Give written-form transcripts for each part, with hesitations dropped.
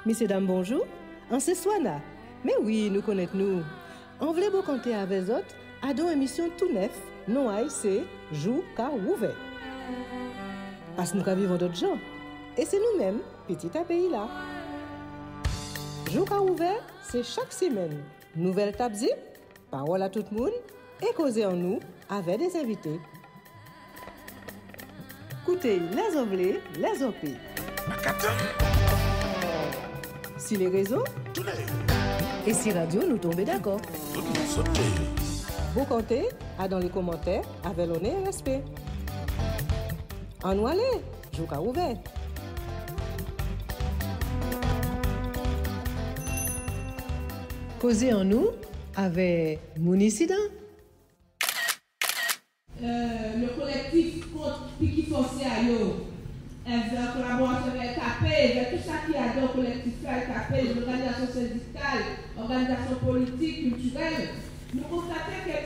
Messieurs, dames, bonjour. En ce soir-là, mais oui, nous connaissons-nous. On voulait vous compter avec vous autres à une émission tout neuf, non c'est Jou Ka Ouvert. Parce que nous vivons d'autres gens. Et c'est nous-mêmes, petit à pays là. Jou Ka Ouvert, c'est chaque semaine. Nouvelle table zip, parole à tout le monde et causer en nous avec des invités. Écoutez les Anglais, les OP. Si les réseaux et si radio nous tombons d'accord. Vous comptez à dans les commentaires avec l'honneur et respect. En nous aller, Jou Ka Ouvert. Causer en nous avec Mounicident. Le collectif contre Piqui Foncé à Yo, en collaboration avec CAPE, avec tout ça qui a dans le collectif CAPE, l'organisation syndicale, organisation politique, culturelle, nous constatons qu'il y a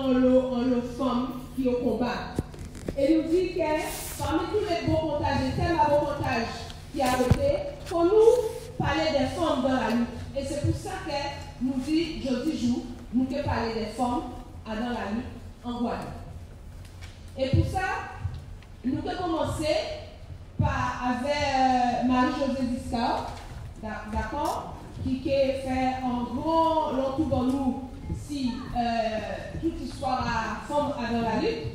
une femme qui est au combat. Et nous dit que parmi tous les beaux comptages, les thèmes à beau comptage qui a voté, pour nous parler des femmes dans la lutte. Et c'est pour ça que nous dit, jeudi jour, nous devons parler des femmes dans la lutte en Guadeloupe. Et pour ça, nous devons commencer avec Marie-Josée Discard, d'accord, qui fait un grand long tour dans nous si toute histoire à femme dans la lutte.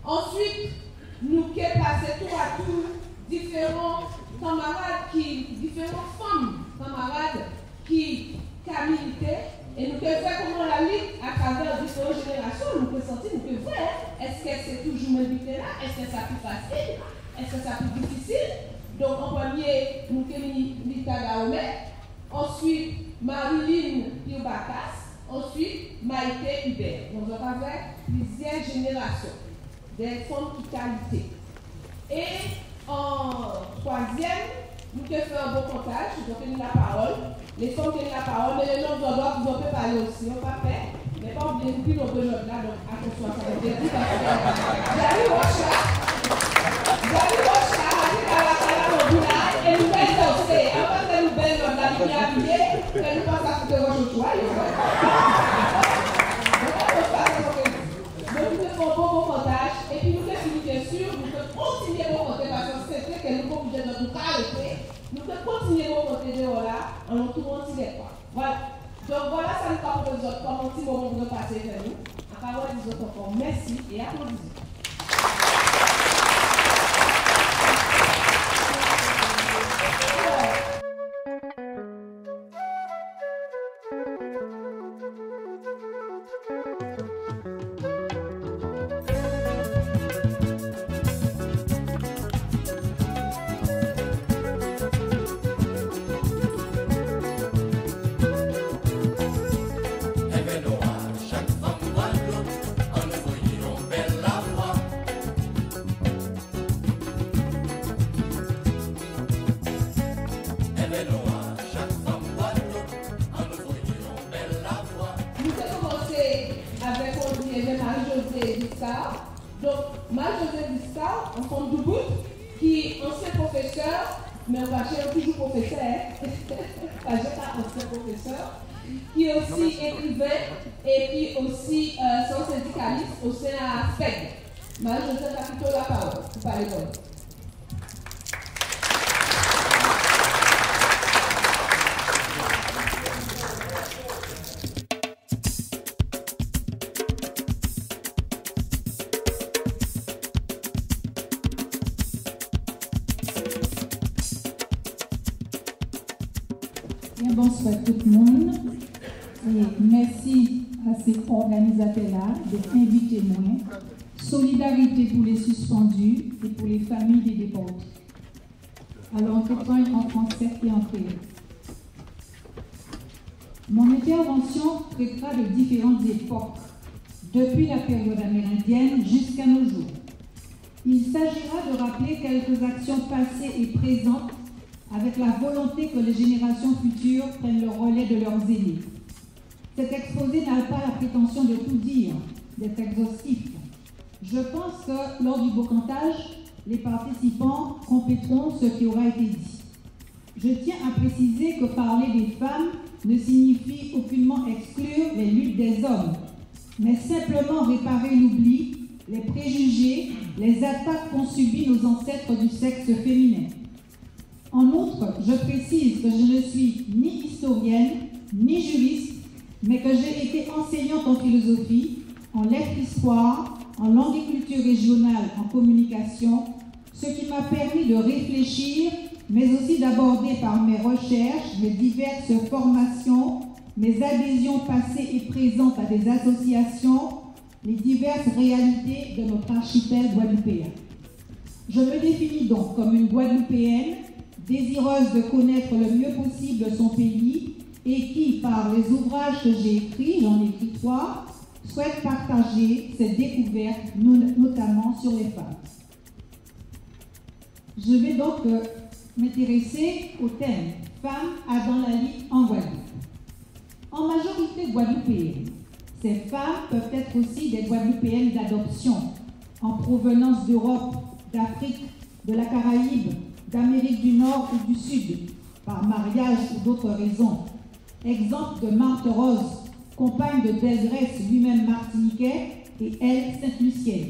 Ensuite, nous devons passer tour à tour différents camarades différentes femmes camarades qui milité. Et nous pouvons faire comment la lutte à travers différentes générations, nous pouvons sentir, nous pouvons voir, est-ce que c'est toujours même là, est-ce que c'est plus facile, est-ce que c'est plus difficile. Donc en premier, nous avons Lita Gaomé, ensuite Marilyn Piobacas, ensuite Maïté Hubert. Donc on va faire plusieurs générations des femmes qui qualité. Et en troisième, nous devons faire un bon comptage, nous avons la parole. Les femmes qui ont la parole, mais les noms de droit, vous en pouvez parler aussi, on va faire. Mais pas oublier plus nos deux notes là, donc attention à ça. J'arrive au chat, et nous belle danser. Avant de nous belle note là, nous bien habillés, et nous pensons à foutre votre choix. Donc nous devons un bon comptage, et puis nous devons finir bien sûr, nous devons continuer à compter parce que c'est que nous sommes obligés de nous arrêter. Nous devons continuer à monter de là en nous tournant sur les pas. Voilà. Donc voilà, ça nous parle pour les autres. Comme un petit moment pour nous passer vers nous. À parole des autres encore. Merci et applaudissez. Donc, Marie-Josée Discard, en forme de bout, qui est ancien professeur, mais on va chercher toujours professeur, pas ancien professeur, qui est aussi écrivain et puis aussi son syndicaliste au sein à FED. Marie-Josée a plutôt la parole, vous parlez bon. Bonsoir tout le monde et merci à ces organisateurs-là d'être invités moi. Solidarité pour les suspendus et pour les familles des déportés. Alors on fait en français et en créole. Mon intervention traitera de différentes époques, depuis la période amérindienne jusqu'à nos jours. Il s'agira de rappeler quelques actions passées et présentes avec la volonté que les générations futures prennent le relais de leurs aînés. Cet exposé n'a pas la prétention de tout dire, d'être exhaustif. Je pense que lors du beau cantage, les participants compléteront ce qui aura été dit. Je tiens à préciser que parler des femmes ne signifie aucunement exclure les luttes des hommes, mais simplement réparer l'oubli, les préjugés, les attaques qu'ont subies nos ancêtres du sexe féminin. En outre, je précise que je ne suis ni historienne, ni juriste, mais que j'ai été enseignante en philosophie, en lettres-histoire, en langue et culture régionale, en communication, ce qui m'a permis de réfléchir, mais aussi d'aborder par mes recherches, mes diverses formations, mes adhésions passées et présentes à des associations, les diverses réalités de notre archipel guadeloupéen. Je me définis donc comme une Guadeloupéenne, désireuse de connaître le mieux possible son pays et qui, par les ouvrages que j'ai écrits, j'en ai écrit 3, souhaite partager ses découvertes, notamment sur les femmes. Je vais donc m'intéresser au thème « Femmes à dans la Ligue en Guadeloupe ». En majorité guadeloupéenne, ces femmes peuvent être aussi des Guadeloupéennes d'adoption, en provenance d'Europe, d'Afrique, de la Caraïbe, d'Amérique du Nord ou du Sud, par mariage ou d'autres raisons. Exemple de Marthe Rose, compagne de Delgrès, lui-même martiniquais, et elle, Sainte-Lucienne.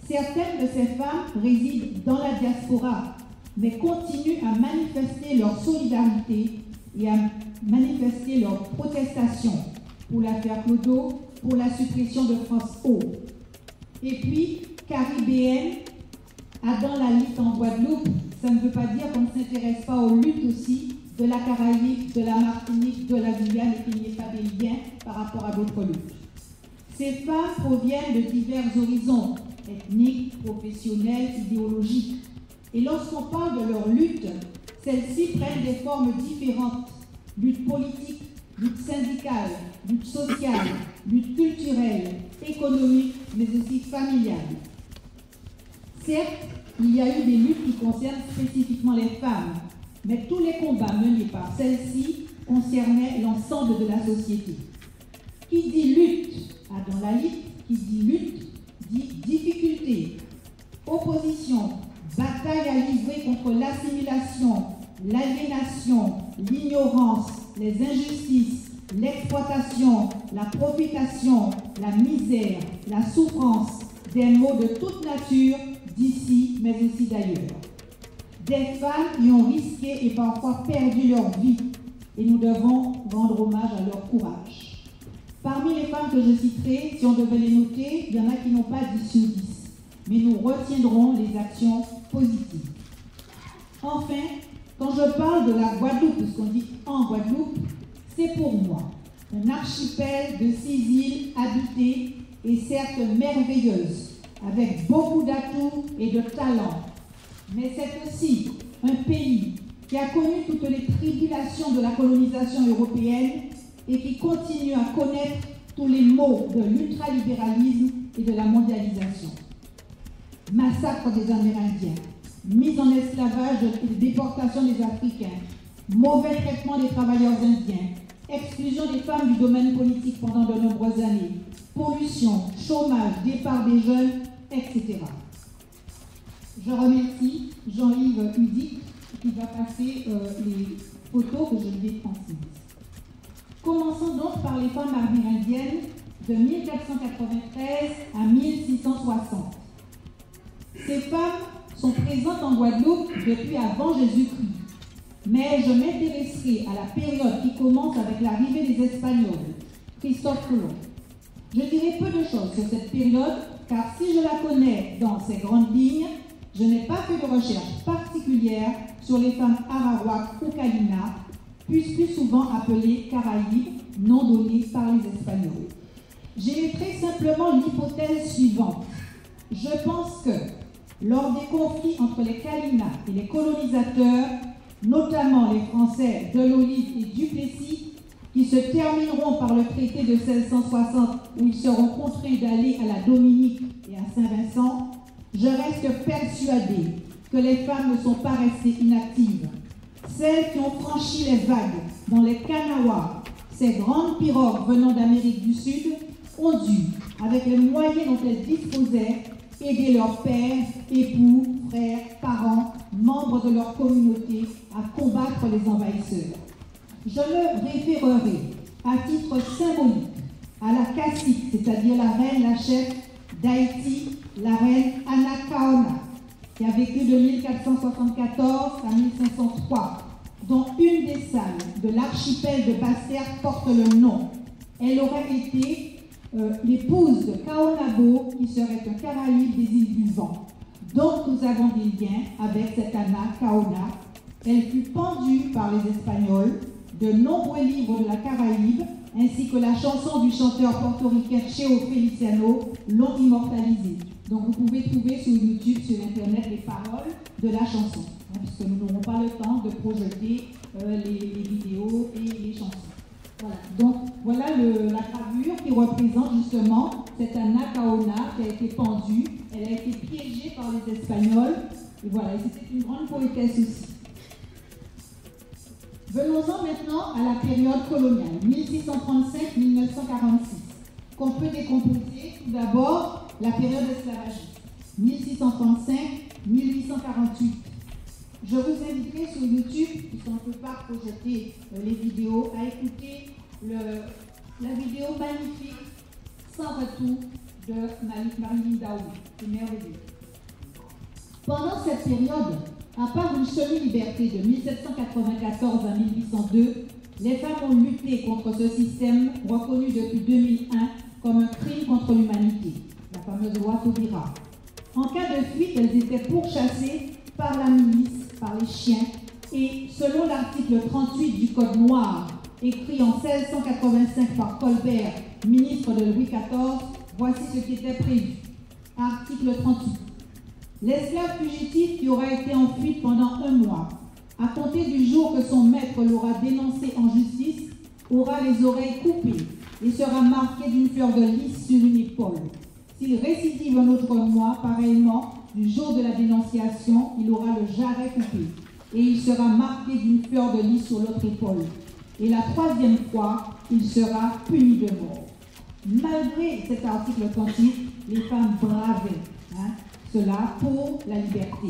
Certaines de ces femmes résident dans la diaspora, mais continuent à manifester leur solidarité et à manifester leur protestation pour l'affaire Clodo, pour la suppression de France O. Et puis, caribéenne, dans la lutte en Guadeloupe, ça ne veut pas dire qu'on ne s'intéresse pas aux luttes aussi de la Caraïbe, de la Martinique, de la Guyane et qu'il n'y ait pas des liens par rapport à d'autres luttes. Ces femmes proviennent de divers horizons, ethniques, professionnels, idéologiques. Et lorsqu'on parle de leur lutte, celles-ci prennent des formes différentes. Lutte politique, lutte syndicale, lutte sociale, lutte culturelle, économique, mais aussi familiale. Certes, il y a eu des luttes qui concernent spécifiquement les femmes, mais tous les combats menés par celles-ci concernaient l'ensemble de la société. Qui dit lutte a dans la lutte, qui dit lutte dit difficulté, opposition, bataille à livrer contre l'assimilation, l'aliénation, l'ignorance, les injustices, l'exploitation, la profitation, la misère, la souffrance, des maux de toute nature, d'ici, mais aussi d'ailleurs. Des femmes qui ont risqué et parfois perdu leur vie, et nous devons rendre hommage à leur courage. Parmi les femmes que je citerai, si on devait les noter, il y en a qui n'ont pas 10 sur 10, mais nous retiendrons les actions positives. Enfin, quand je parle de la Guadeloupe, de ce qu'on dit en Guadeloupe, c'est pour moi un archipel de 6 îles habitées et certes merveilleuses, avec beaucoup d'atouts et de talents. Mais c'est aussi un pays qui a connu toutes les tribulations de la colonisation européenne et qui continue à connaître tous les maux de l'ultralibéralisme et de la mondialisation. Massacre des Amérindiens, mise en esclavage et déportation des Africains, mauvais traitement des travailleurs indiens, exclusion des femmes du domaine politique pendant de nombreuses années, pollution, chômage, départ des jeunes, etc. Je remercie Jean-Yves Udic qui va passer les photos que je lui ai transmises. Commençons donc par les femmes amérindiennes de 1493 à 1660. Ces femmes sont présentes en Guadeloupe depuis avant Jésus-Christ, mais je m'intéresserai à la période qui commence avec l'arrivée des Espagnols, Christophe Colomb. Je dirai peu de choses sur cette période, car si je la connais dans ses grandes lignes, je n'ai pas fait de recherche particulière sur les femmes arawak ou kalina, plus souvent appelées Caraïbes, nom donné par les Espagnols. J'émettrai simplement l'hypothèse suivante. Je pense que, lors des conflits entre les Kalinas et les colonisateurs, notamment les Français de l'Olive et Duplessis, qui se termineront par le traité de 1660 où ils seront contraints d'aller à la Dominique et à Saint-Vincent, je reste persuadée que les femmes ne sont pas restées inactives. Celles qui ont franchi les vagues dans les Kanawha, ces grandes pirogues venant d'Amérique du Sud, ont dû, avec les moyens dont elles disposaient, aider leurs pères, époux, frères, parents, membres de leur communauté à combattre les envahisseurs. Je me référerai à titre symbolique à la cacique, c'est-à-dire la reine, la chef d'Haïti, la reine Anacaona, qui a vécu de 1474 à 1503, dont une des salles de l'archipel de Basse-Terre porte le nom. Elle aurait été l'épouse de Kaonabo, qui serait un Caraïbe des îles du Vent. Donc nous avons des liens avec cette Anacaona. Elle fut pendue par les Espagnols. De nombreux livres de la Caraïbe, ainsi que la chanson du chanteur portoricain Cheo Feliciano, l'ont immortalisée. Donc vous pouvez trouver sur YouTube, sur Internet, les paroles de la chanson, puisque nous n'aurons pas le temps de projeter les vidéos et les chansons. Voilà. Donc voilà la gravure qui représente justement cette Anacaona qui a été pendue. Elle a été piégée par les Espagnols. Et voilà, c'était une grande poétesse aussi. Venons-en maintenant à la période coloniale, 1635-1946, qu'on peut décomposer tout d'abord la période esclavagiste, 1635-1848. Je vous inviterai sur YouTube, puisqu'on ne peut pas projeter les vidéos, à écouter la vidéo magnifique, Sans retour, de Marilyn Daoud. C'est merveilleux. Pendant cette période, à part une semi-liberté de 1794 à 1802, les femmes ont lutté contre ce système reconnu depuis 2001 comme un crime contre l'humanité, la fameuse loi Taubira. En cas de fuite, elles étaient pourchassées par la milice, par les chiens, et selon l'article 38 du Code noir, écrit en 1685 par Colbert, ministre de Louis XIV, voici ce qui était prévu. Article 38. L'esclave fugitif qui aura été en fuite pendant 1 mois, à compter du jour que son maître l'aura dénoncé en justice, aura les oreilles coupées et sera marqué d'une fleur de lys sur une épaule. S'il récidive un autre mois, pareillement, du jour de la dénonciation, il aura le jarret coupé et il sera marqué d'une fleur de lys sur l'autre épaule. Et la 3e fois, il sera puni de mort. Malgré cet article 38, les femmes bravaient cela pour la liberté.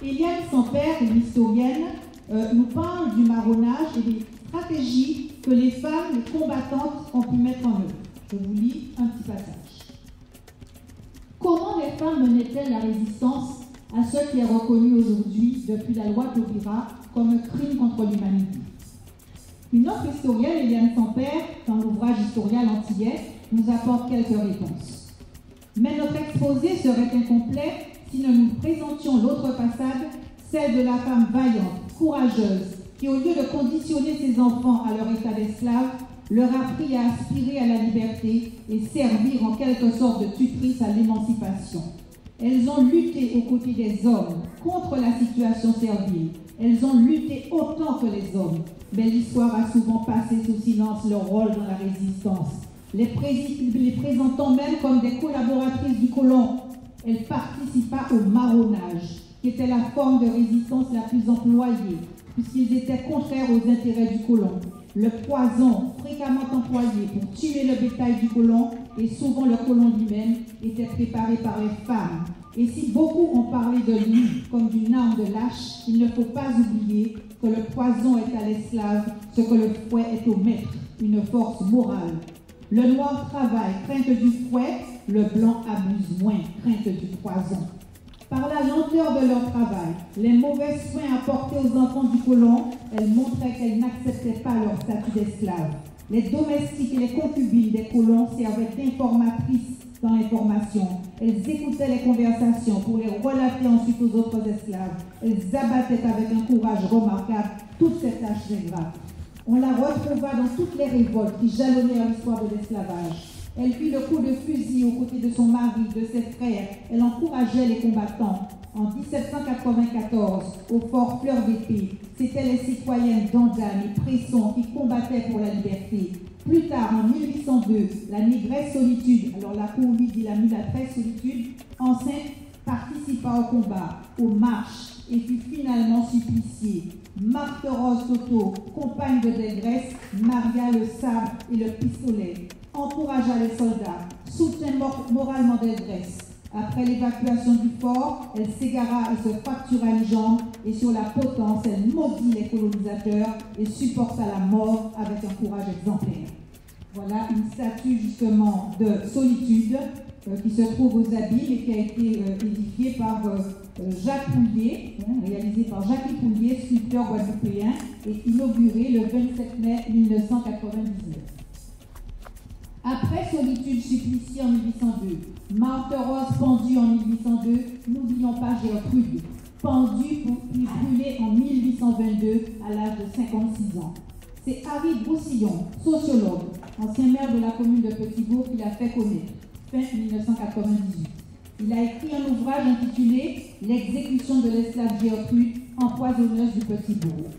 Eliane Sampère, une historienne, nous parle du marronnage et des stratégies que les femmes, les combattantes, ont pu mettre en œuvre. Je vous lis un petit passage. Comment les femmes menaient-elles la résistance à ce qui est reconnu aujourd'hui, depuis la loi Taubira, comme un crime contre l'humanité? Une autre historienne, Eliane Sampère, dans l'ouvrage Historial antillais, nous apporte quelques réponses. Mais notre exposé serait incomplet si nous nous présentions l'autre façade, celle de la femme vaillante, courageuse, qui au lieu de conditionner ses enfants à leur état d'esclave, leur a appris à aspirer à la liberté et servir en quelque sorte de tutrice à l'émancipation. Elles ont lutté aux côtés des hommes contre la situation servile. Elles ont lutté autant que les hommes, mais l'histoire a souvent passé sous silence leur rôle dans la résistance. Les présentant même comme des collaboratrices du colon. Elle participa au marronnage, qui était la forme de résistance la plus employée, puisqu'ils étaient contraires aux intérêts du colon. Le poison, fréquemment employé pour tuer le bétail du colon, et souvent le colon lui-même, était préparé par les femmes. Et si beaucoup ont parlé de lui comme d'une arme de lâche, il ne faut pas oublier que le poison est à l'esclave ce que le fouet est au maître, une force morale. Le noir travaille, crainte du fouet, le blanc abuse moins, crainte du poison. Par la lenteur de leur travail, les mauvais soins apportés aux enfants du colon, elles montraient qu'elles n'acceptaient pas leur statut d'esclaves. Les domestiques et les concubines des colons servaient d'informatrices dans l'information. Elles écoutaient les conversations pour les relater ensuite aux autres esclaves. Elles abattaient avec un courage remarquable toutes ces tâches ingrates. On la retrouva dans toutes les révoltes qui jalonnèrent l'histoire de l'esclavage. Elle fit le coup de fusil aux côtés de son mari, de ses frères. Elle encourageait les combattants. En 1794, au fort Fleur d'Épée, c'étaient les citoyennes d'Andan et Presson qui combattaient pour la liberté. Plus tard, en 1802, la négresse Solitude, alors la Covid dit la mulâtresse Solitude, enceinte, participa au combat, aux marches, et fut finalement suppliciée. Marthe Rose Soto, compagne de négresse, maria le sabre et le pistolet, encouragea les soldats, soutint moralement négresse. Après l'évacuation du fort, elle s'égara et se fractura une jambe, et sur la potence, elle maudit les colonisateurs et supporta la mort avec un courage exemplaire. Voilà une statue justement de solitude qui se trouve aux Abymes et qui a été édifiée par Jacques Poulier, réalisée par Jacques Poulier, sculpteur guadeloupéen, et inaugurée le 27 mai 1999. Après Solitude suppliciée en 1802, Marthe Rose pendue en 1802, n'oublions pas Gertrude, pendue puis brûlée en 1822 à l'âge de 56 ans. C'est Harry Broussillon, sociologue, ancien maire de la commune de Petit-Bourg, qui l'a fait connaître, fin 1998. Il a écrit un ouvrage intitulé « L'exécution de l'esclave Gertrude, empoisonneuse du Petit-Bourg ».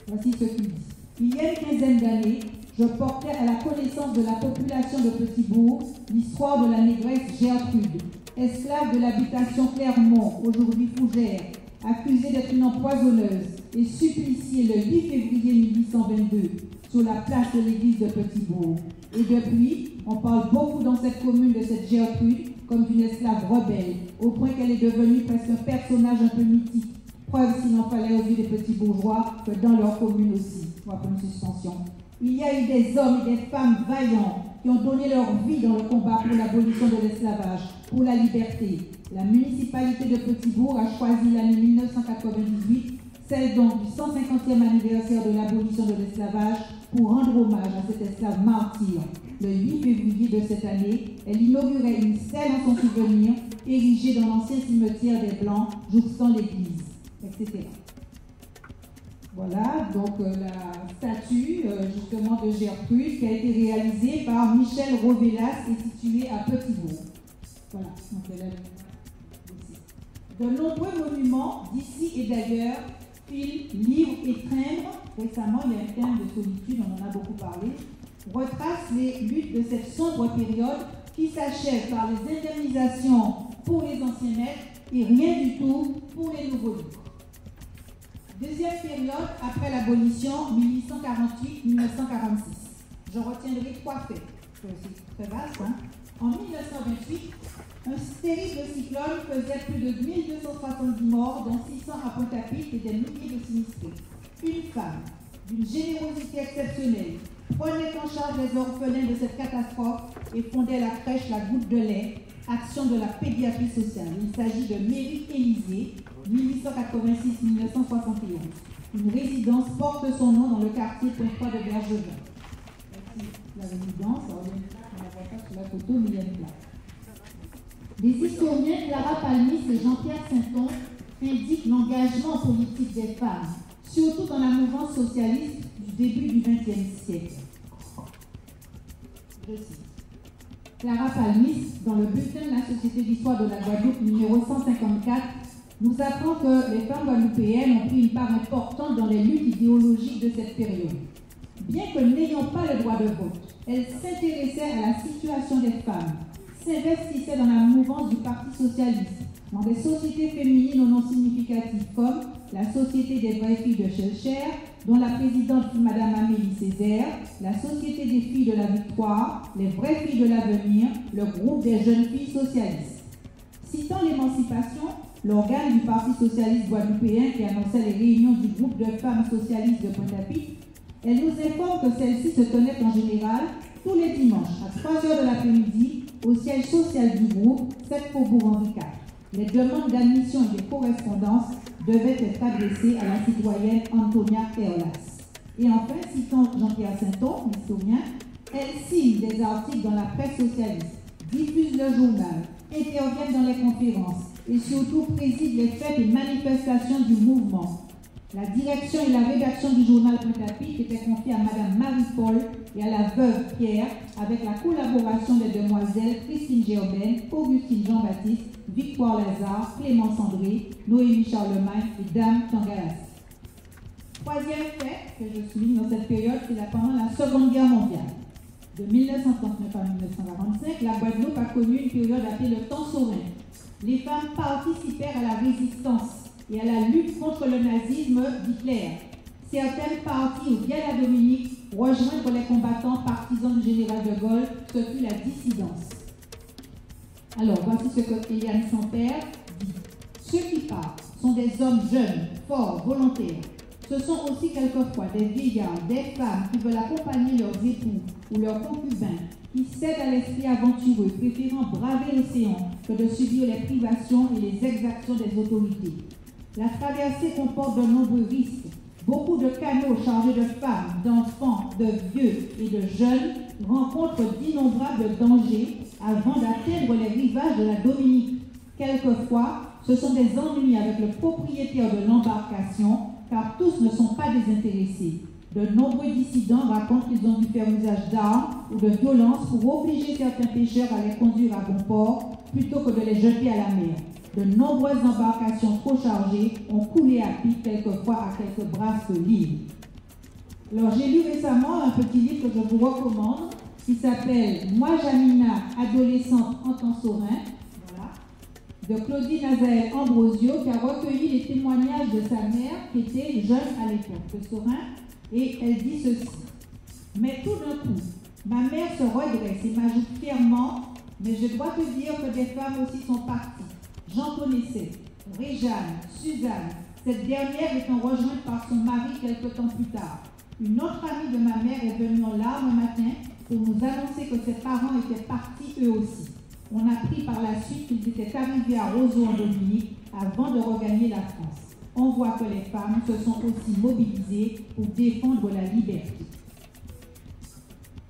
Voici ce qu'il dit. Il y a une quinzaine d'années, je portais à la connaissance de la population de Petit-Bourg l'histoire de la négresse Gertrude, esclave de l'habitation Clermont, aujourd'hui Fougères, accusée d'être une empoisonneuse et suppliciée le 8 février 1822 sur la place de l'église de Petit-Bourg. Et depuis, on parle beaucoup dans cette commune de cette Gertrude comme d'une esclave rebelle, au point qu'elle est devenue presque un personnage un peu mythique. Preuve, s'il en fallait, aux yeux des petits bourgeois, que dans leur commune aussi. On va prendre une suspension. Il y a eu des hommes et des femmes vaillants qui ont donné leur vie dans le combat pour l'abolition de l'esclavage, pour la liberté. La municipalité de Petit-Bourg a choisi l'année 1998, celle donc du 150e anniversaire de l'abolition de l'esclavage, pour rendre hommage à cet esclave martyr. Le 8 février de cette année, elle inaugurait une stèle en son souvenir, érigée dans l'ancien cimetière des Blancs, jouxtant l'église, etc. Voilà, donc la statue justement de Gertrude qui a été réalisée par Michel Rovellas et située à Petit-Bourg. Voilà, donc elle a de nombreux monuments d'ici et d'ailleurs, films, livres et timbres. Récemment, il y a un thème de solitude, on en a beaucoup parlé, retrace les luttes de cette sombre période qui s'achève par les indemnisations pour les anciens maîtres et rien du tout pour les nouveaux livres. Deuxième période, après l'abolition, 1848-1946. Je retiendrai trois faits. C'est très vaste, hein? En 1928, un terrible cyclone faisait plus de 1270 morts, dont 600 à Pointe-à-Pitre et des milliers de sinistrés. Une femme, d'une générosité exceptionnelle, prenait en charge les orphelins de cette catastrophe et fondait la crèche La Goutte de lait, action de la pédiatrie sociale. Il s'agit de Mary Élysée, 1886-1971. Une résidence porte son nom dans le quartier Pointe-Croix de Bergevin. Voici la résidence, on la voit pas sur la photo, mais il y a une plaque. Les historiens Clara Palmis et Jean-Pierre Sainton indiquent l'engagement politique des femmes, surtout dans la mouvance socialiste du début du XXe siècle. Je cite. Clara Palmis, dans le bulletin de la Société d'histoire de la Guadeloupe numéro 154, nous apprend que les femmes guadeloupéennes ont pris une part importante dans les luttes idéologiques de cette période. Bien que n'ayant pas le droit de vote, elles s'intéressaient à la situation des femmes, s'investissaient dans la mouvance du Parti socialiste, dans des sociétés féminines au nom significatif comme la Société des vraies filles de Schellcher, dont la présidente fut Mme Amélie Césaire, la Société des filles de la Victoire, les vraies filles de l'avenir, le groupe des jeunes filles socialistes. Citant l'émancipation, l'organe du Parti socialiste guadeloupéen qui annonçait les réunions du groupe de femmes socialistes de Pointe-à-Pitre, elle nous informe que celles-ci se tenaient en général tous les dimanches à 3h de l'après-midi au siège social du groupe, 7 Faubourg Henri IV. Les demandes d'admission et de correspondance devaient être adressées à la citoyenne Antonia Erlas. Et enfin, citant Jean-Pierre Sainton, historien, elle signe des articles dans la presse socialiste, diffuse le journal, intervient dans les conférences et surtout préside les fêtes et manifestations du mouvement. La direction et la rédaction du journal Pointe-à-Pitre étaient confiées à Mme Marie-Paul et à la veuve Pierre, avec la collaboration des demoiselles Christine Germaine, Augustine Jean-Baptiste, Victoire Lazare, Clémence André, Noémie Charlemagne et Dame Tangalas. Troisième fait que je souligne dans cette période, c'est pendant la Seconde Guerre mondiale. De 1939 à 1945, la Guadeloupe a connu une période appelée le temps serein. Les femmes participèrent à la résistance et à la lutte contre le nazisme d'Hitler. Certaines partirent via la Dominique rejoindre les combattants partisans du général de Gaulle, ce fut la dissidence. Alors, voici ce que Eliane Samper dit. Ceux qui partent sont des hommes jeunes, forts, volontaires. Ce sont aussi quelquefois des vieillards, des femmes qui veulent accompagner leurs époux ou leurs concubins, qui cèdent à l'esprit aventureux, préférant braver l'océan que de subir les privations et les exactions des autorités. La traversée comporte de nombreux risques. Beaucoup de canots chargés de femmes, d'enfants, de vieux et de jeunes rencontrent d'innombrables dangers avant d'atteindre les rivages de la Dominique. Quelquefois, ce sont des ennuis avec le propriétaire de l'embarcation, car tous ne sont pas désintéressés. De nombreux dissidents racontent qu'ils ont dû faire usage d'armes ou de violence pour obliger certains pêcheurs à les conduire à bon port plutôt que de les jeter à la mer. De nombreuses embarcations trop chargées ont coulé à pic, quelquefois à quelques brasses libres. Alors, j'ai lu récemment un petit livre que je vous recommande qui s'appelle « Moi, Jamina, adolescente en temps serein », de Claudine Azaël Ambrosio, qui a recueilli les témoignages de sa mère, qui était jeune à l'époque de Sorin, et elle dit ceci. Mais tout d'un coup, ma mère se redresse et m'ajoute fièrement, mais je dois te dire que des femmes aussi sont parties. J'en connaissais, Réjeanne, Suzanne, cette dernière étant rejointe par son mari quelque temps plus tard. Une autre amie de ma mère est venue en larmes un matin pour nous annoncer que ses parents étaient partis eux aussi. On a appris par la suite qu'ils étaient arrivés à Roseau en Dominique avant de regagner la France. On voit que les femmes se sont aussi mobilisées pour défendre la liberté.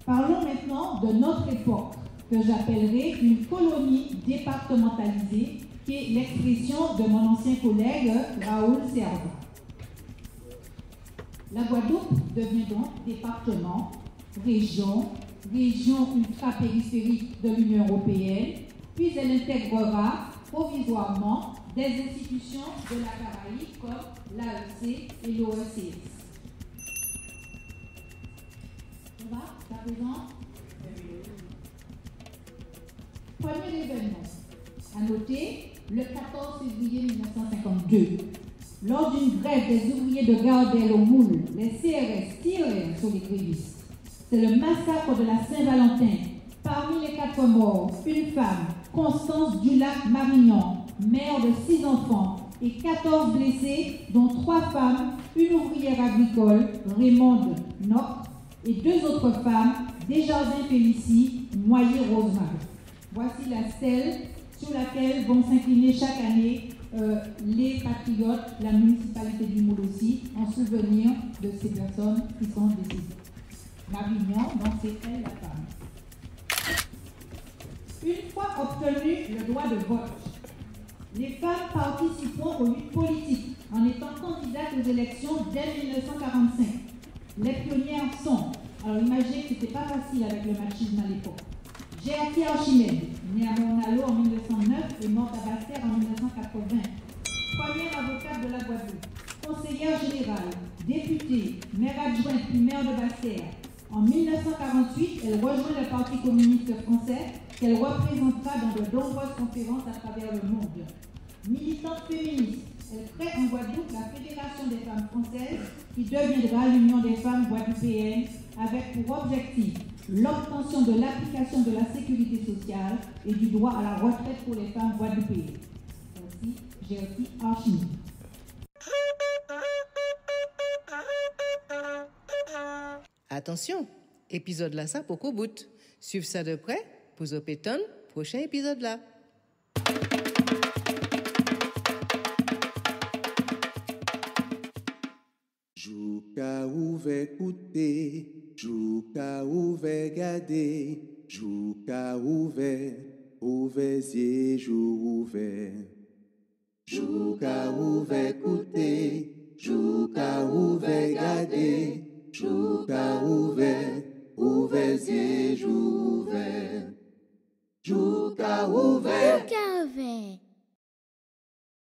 Parlons maintenant de notre époque, que j'appellerai une colonie départementalisée, qui est l'expression de mon ancien collègue Raoul Serva. La Guadeloupe devient donc département, région ultra-périphérique de l'Union européenne, puis elle intégrera provisoirement des institutions de la Caraïbe comme l'AEC et l'OECS. On va à présent. Premier événement à noter, le 14 février 1952, lors d'une grève des ouvriers de Gardel au Moule, les CRS tirèrent sur les grévistes. C'est le massacre de la Saint-Valentin. Parmi les 4 morts, une femme, Constance Dulac-Marignan, mère de 6 enfants, et 14 blessés, dont 3 femmes, une ouvrière agricole, Raymonde Noc, et 2 autres femmes, Desjardins-Félicie, Noyer-Rosemary. Voici la stèle sur laquelle vont s'incliner chaque année les patriotes, la municipalité du Moule aussi, en souvenir de ces personnes qui sont décédées. Marignan, donc c'est elle la femme. Une fois obtenu le droit de vote, les femmes participeront aux luttes politiques en étant candidates aux élections dès 1945. Les pionnières sont, alors imaginez que ce n'était pas facile avec le machisme à l'époque, Gertie Archimède, née à Mornalo en 1909 et morte à Basse-Terre en 1980. Première avocate de la Guadeloupe, conseillère générale, députée, maire adjointe puis maire de Basse-Terre. En 1948, elle rejoint le Parti communiste français qu'elle représentera dans de nombreuses conférences à travers le monde. Militante féministe, elle crée en Guadeloupe la Fédération des femmes françaises qui deviendra l'Union des femmes guadeloupéennes avec pour objectif l'obtention de l'application de la sécurité sociale et du droit à la retraite pour les femmes guadeloupéennes. Voici Gertie Archimède. Attention, épisode là ça pour qu'au bout. Suivez ça de près pour Zopéton, prochain épisode là. Jouka ouvert écouter, Jouka ouvert garder, Jouka ouvert yeux, jour ouvert. Jouka ouvert écouter, Jouka ouvert garder, Jouka ouvert yeux, jour ouvert. Jouka ouvert.